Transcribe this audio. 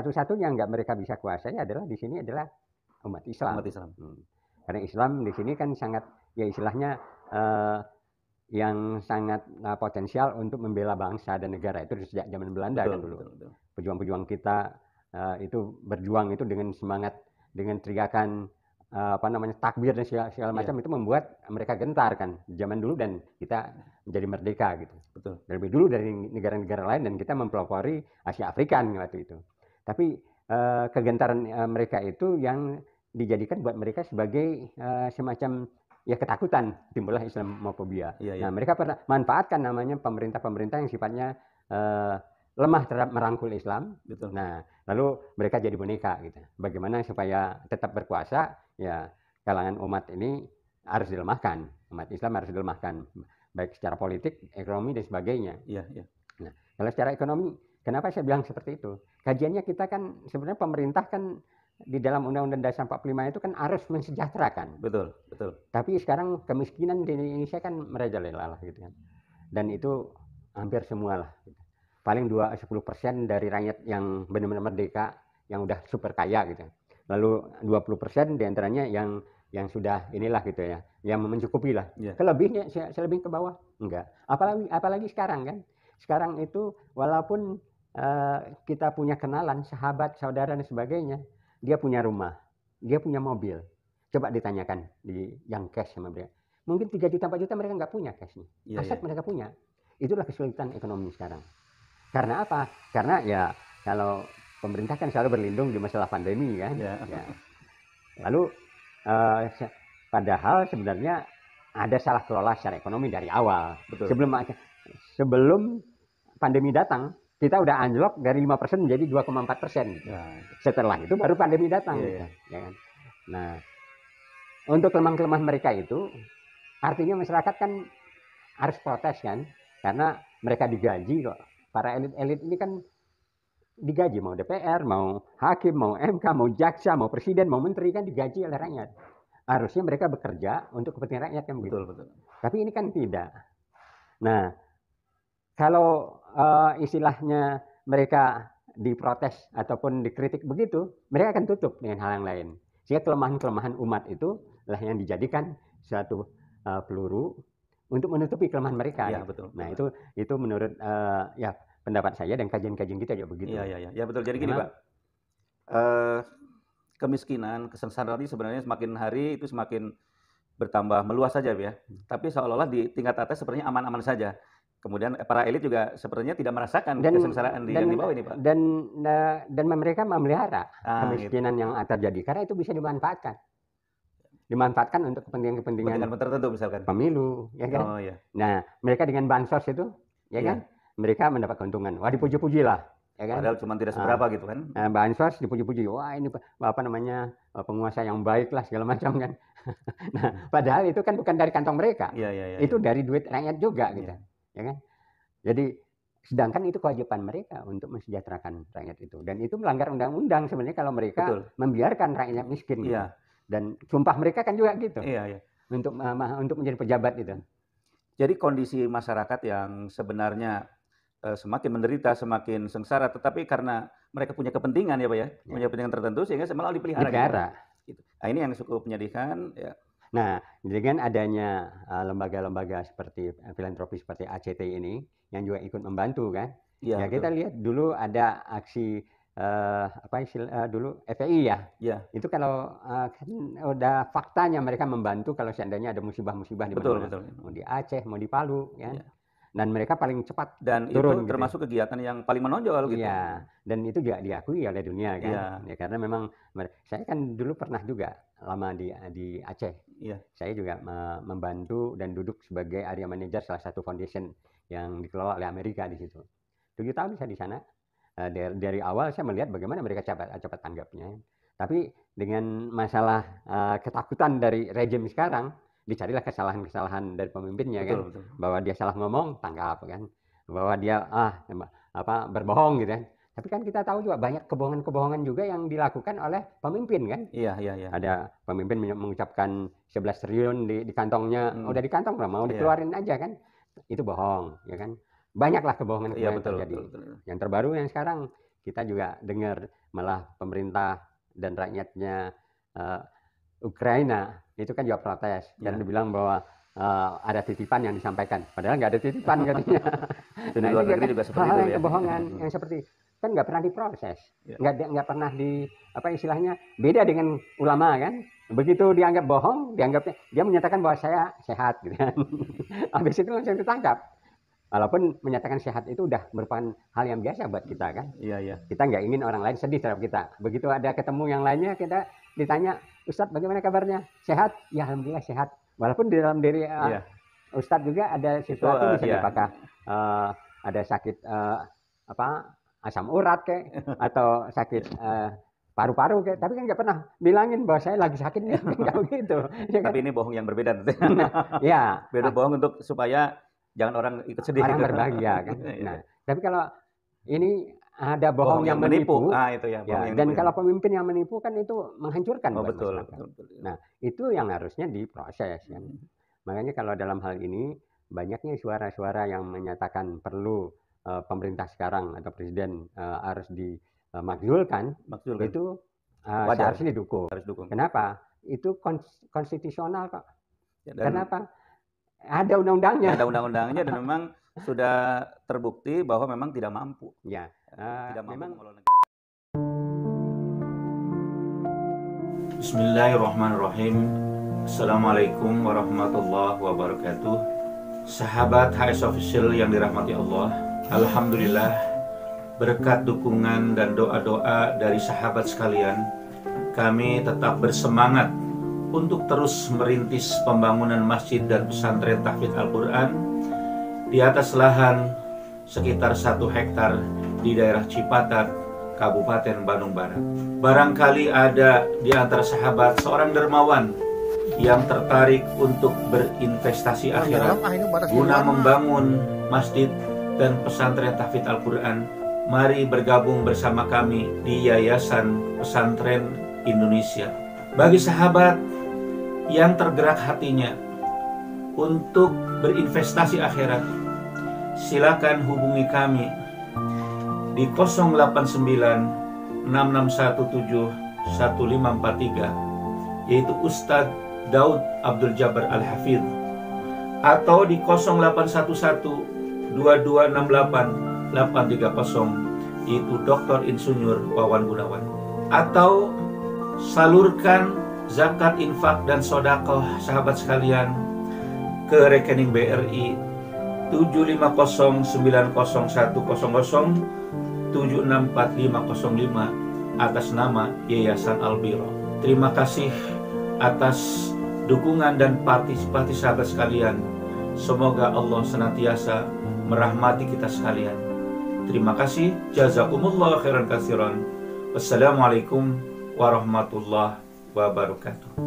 satu-satunya nggak mereka bisa kuasai adalah di sini adalah umat Islam. Umat Islam. Karena Islam di sini kan sangat, ya istilahnya yang sangat potensial untuk membela bangsa dan negara itu sejak zaman Belanda kan dulu. Pejuang-pejuang kita itu berjuang itu dengan semangat, dengan teriakan takbir dan segala macam, itu membuat mereka gentar kan zaman dulu, dan kita menjadi merdeka gitu. Betul. Lebih dulu dari negara-negara lain, dan kita mempelopori Asia Afrika waktu itu. Tapi kegentaran mereka itu yang dijadikan buat mereka sebagai semacam ya ketakutan, timbullah Islamofobia. Nah, mereka pernah manfaatkan namanya pemerintah-pemerintah yang sifatnya lemah terhadap merangkul Islam. Betul. Nah, lalu mereka jadi boneka gitu. Bagaimana supaya tetap berkuasa? Ya, kalangan umat ini harus dilemahkan. Umat Islam harus dilemahkan, baik secara politik, ekonomi dan sebagainya. Nah, kalau secara ekonomi, kenapa saya bilang seperti itu? Kajiannya kita kan sebenarnya pemerintah kan di dalam Undang-Undang Dasar 45 itu kan harus mensejahterakan. Betul. Tapi sekarang kemiskinan di Indonesia kan merajalela gitu kan. Dan itu hampir semua lah. Gitu. Paling 10% dari rakyat yang benar-benar merdeka, yang udah super kaya gitu. Lalu 20% diantaranya yang sudah inilah gitu ya, yang mencukupi lah. Kelebihnya selebih ke bawah enggak. Apalagi sekarang kan. Sekarang itu walaupun kita punya kenalan, sahabat, saudara dan sebagainya, dia punya rumah, dia punya mobil. Coba ditanyakan di yang cash sama mereka. Mungkin 3 juta, 4 juta mereka nggak punya cashnya. Aset mereka punya. Itulah kesulitan ekonomi sekarang. Karena apa? Karena ya kalau pemerintah kan selalu berlindung di masalah pandemi kan. Ya. Lalu padahal sebenarnya ada salah kelola secara ekonomi dari awal. Betul. Sebelum pandemi datang, kita udah anjlok dari 5% menjadi 2,4%. Setelah itu baru pandemi datang. Ya kan? Nah, untuk kelemahan-kelemahan mereka itu, artinya masyarakat kan harus protes kan, karena mereka digaji kok. Para elit-elit ini kan digaji, mau DPR, mau hakim, mau MK, mau jaksa, mau presiden, mau menteri, kan digaji oleh rakyat. Harusnya mereka bekerja untuk kepentingan rakyat kan begitu. Betul. Tapi ini kan tidak. Nah, kalau istilahnya mereka diprotes ataupun dikritik begitu, mereka akan tutup dengan hal yang lain. Sehingga kelemahan-kelemahan umat itu lah yang dijadikan suatu peluru untuk menutupi kelemahan mereka. Ya, betul. Nah, itu menurut ya pendapat saya dan kajian-kajian kita juga begitu. Ya betul. Jadi gini, Pak. Kemiskinan, kesengsaraan ini sebenarnya semakin hari itu semakin bertambah meluas saja, ya. Tapi seolah-olah di tingkat atas sepertinya aman-aman saja. Kemudian para elit juga sepertinya tidak merasakan kesengsaraan yang di bawah ini, Pak. Dan mereka memelihara kemiskinan yang terjadi karena itu bisa dimanfaatkan untuk kepentingan tertentu, misalkan pemilu, ya kan? Oh, iya. Nah, mereka dengan bansos itu, ya kan? Mereka mendapat keuntungan. Wah, dipuji-puji lah, ya kan? Padahal cuma tidak seberapa gitu kan? Bansos dipuji-puji. Wah, ini penguasa yang baik lah segala macam kan. Nah, padahal itu kan bukan dari kantong mereka. Itu dari duit rakyat juga gitu. Ya kan? Jadi sedangkan itu kewajiban mereka untuk mensejahterakan rakyat itu, dan itu melanggar undang-undang sebenarnya kalau mereka membiarkan rakyat miskin. Gitu. Dan sumpah mereka kan juga gitu. Untuk menjadi pejabat itu. Jadi kondisi masyarakat yang sebenarnya semakin menderita, semakin sengsara, tetapi karena mereka punya kepentingan ya, Pak ya, punya kepentingan tertentu sehingga malah dipelihara. Gitu. Nah, ini yang cukup menyedihkan ya. Nah, dengan adanya lembaga-lembaga seperti filantropi seperti ACT ini yang juga ikut membantu kan. Ya kita lihat dulu ada aksi dulu FPI ya. Itu kalau kan udah faktanya mereka membantu kalau seandainya ada musibah-musibah di mana-mana. Betul. Mau di Aceh, mau di Palu ya. Dan mereka paling cepat dan turun. Itu termasuk kegiatan yang paling menonjol gitu. Iya, dan itu juga diakui oleh dunia kan. Ya, karena memang saya kan dulu pernah juga lama di Aceh. Saya juga membantu dan duduk sebagai area manager salah satu foundation yang dikelola oleh Amerika di situ. 7 tahun saya di sana. Dari awal saya melihat bagaimana mereka cepat tanggapnya. Tapi dengan masalah ketakutan dari rejim sekarang, dicarilah kesalahan-kesalahan dari pemimpinnya. Betul. Bahwa dia salah ngomong, tangkap kan. Bahwa dia berbohong gitu kan. Tapi kan kita tahu juga banyak kebohongan-kebohongan juga yang dilakukan oleh pemimpin kan. Iya. Ada pemimpin mengucapkan 11 triliun di kantongnya, udah di kantong lah, mau dikeluarin aja kan. Itu bohong, ya kan. Banyaklah kebohongan yang terjadi. Betul. Yang terbaru yang sekarang kita juga dengar malah pemerintah dan rakyatnya Ukraina itu kan juga protes dan dibilang bahwa ada titipan yang disampaikan, padahal nggak ada titipan katanya. Di luar negeri juga seperti itu ya. Kebohongan yang seperti kan nggak pernah diproses, nggak pernah di apa istilahnya, beda dengan ulama kan, begitu dianggap bohong, dia menyatakan bahwa saya sehat gitu kan. Habis itu langsung ditangkap. Walaupun menyatakan sehat itu udah merupakan hal yang biasa buat kita kan. Iya. Kita nggak ingin orang lain sedih terhadap kita. Begitu ada ketemu yang lainnya, kita ditanya, Ustadz bagaimana kabarnya? Sehat? Ya alhamdulillah sehat. Walaupun di dalam diri Ustadz juga ada sesuatu, misalnya apakah ada sakit asam urat kayak, atau sakit paru-paru kayak, tapi kan nggak pernah bilangin bahwa saya lagi sakit, nggak begitu. Ya kan? Tapi ini bohong yang berbeda. Ya. Beda bohong untuk supaya jangan orang ikut sedih. Orang berbahagia kan. Nah, tapi kalau ini ada bohong yang menipu, itu ya. Dan kalau pemimpin yang menipu kan itu menghancurkan. Betul. Nah, itu yang harusnya diproses kan. Makanya kalau dalam hal ini banyaknya suara-suara yang menyatakan perlu pemerintah sekarang atau presiden harus dimakzulkan, itu harusnya didukung. Kenapa? Itu konstitusional kok. Kenapa? Ada undang-undangnya. Ada undang-undangnya dan memang sudah terbukti bahwa memang tidak mampu. Ya, tidak mampu memang mengelola negara. Bismillahirrahmanirrahim. Assalamualaikum warahmatullahi wabarakatuh. Sahabat HS Official yang dirahmati Allah, alhamdulillah berkat dukungan dan doa-doa dari sahabat sekalian, kami tetap bersemangat untuk terus merintis pembangunan masjid dan pesantren tahfidz Al-Quran di atas lahan sekitar 1 hektar di daerah Cipatat, Kabupaten Bandung Barat. Barangkali ada di antara sahabat seorang dermawan yang tertarik untuk berinvestasi akhirat guna membangun masjid dan pesantren tahfidz Al-Quran. Mari bergabung bersama kami di Yayasan Pesantren Indonesia. Bagi sahabat yang tergerak hatinya untuk berinvestasi akhirat, silakan hubungi kami di 089 6617 1543, yaitu Ustadz Daud Abdul Jabbar Al-Hafidh, atau di 0811 2268 830, yaitu Dr. Insinyur Wawan Gunawan. Atau salurkan zakat, infak, dan sodakoh sahabat sekalian ke rekening BRI 7509100764505 atas nama Yayasan Al-Biro. Terima kasih atas dukungan dan partisipasi sahabat sekalian. Semoga Allah senantiasa merahmati kita sekalian. Terima kasih. Jazakumullah khairan katsiran. Wassalamualaikum warahmatullahi wabarakatuh.